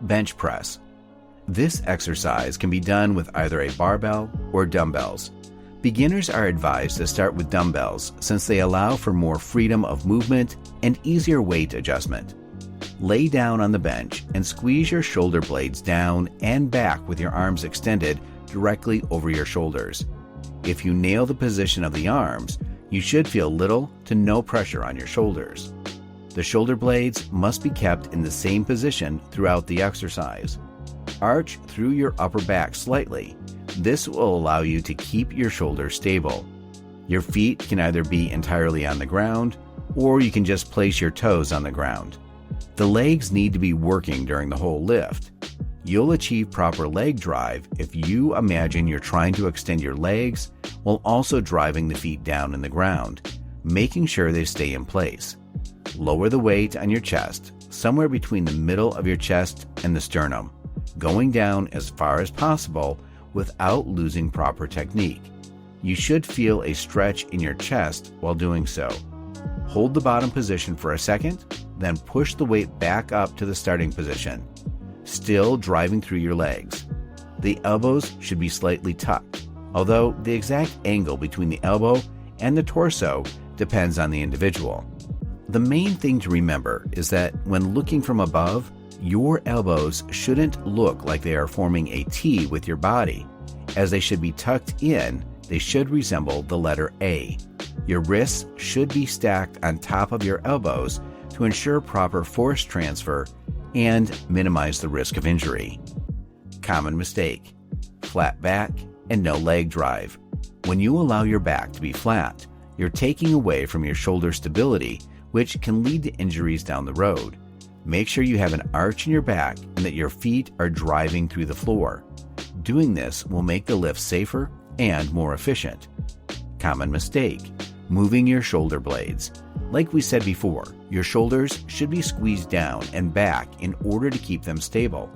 Bench press. This exercise can be done with either a barbell or dumbbells. Beginners are advised to start with dumbbells since they allow for more freedom of movement and easier weight adjustment. Lay down on the bench and squeeze your shoulder blades down and back with your arms extended directly over your shoulders. If you nail the position of the arms, you should feel little to no pressure on your shoulders. The shoulder blades must be kept in the same position throughout the exercise. Arch through your upper back slightly. This will allow you to keep your shoulders stable. Your feet can either be entirely on the ground, or you can just place your toes on the ground. The legs need to be working during the whole lift. You'll achieve proper leg drive if you imagine you're trying to extend your legs while also driving the feet down in the ground, making sure they stay in place. Lower the weight on your chest, somewhere between the middle of your chest and the sternum, going down as far as possible without losing proper technique. You should feel a stretch in your chest while doing so. Hold the bottom position for a second, then push the weight back up to the starting position, still driving through your legs. The elbows should be slightly tucked, although the exact angle between the elbow and the torso depends on the individual. The main thing to remember is that when looking from above, your elbows shouldn't look like they are forming a T with your body. As they should be tucked in, they should resemble the letter A. Your wrists should be stacked on top of your elbows to ensure proper force transfer and minimize the risk of injury. Common mistake: flat back and no leg drive. When you allow your back to be flat, you're taking away from your shoulder stability, which can lead to injuries down the road. Make sure you have an arch in your back and that your feet are driving through the floor. Doing this will make the lift safer and more efficient. Common mistake: moving your shoulder blades. Like we said before, your shoulders should be squeezed down and back in order to keep them stable.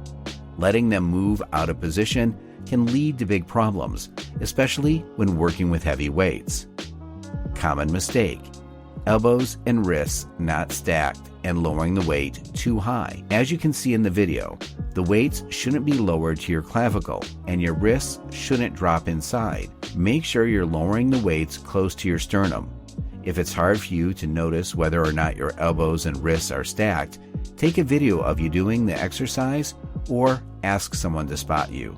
Letting them move out of position can lead to big problems, especially when working with heavy weights. Common mistake: elbows and wrists not stacked and lowering the weight too high. As you can see in the video, the weights shouldn't be lowered to your clavicle and your wrists shouldn't drop inside. Make sure you're lowering the weights close to your sternum. If it's hard for you to notice whether or not your elbows and wrists are stacked, take a video of you doing the exercise or ask someone to spot you.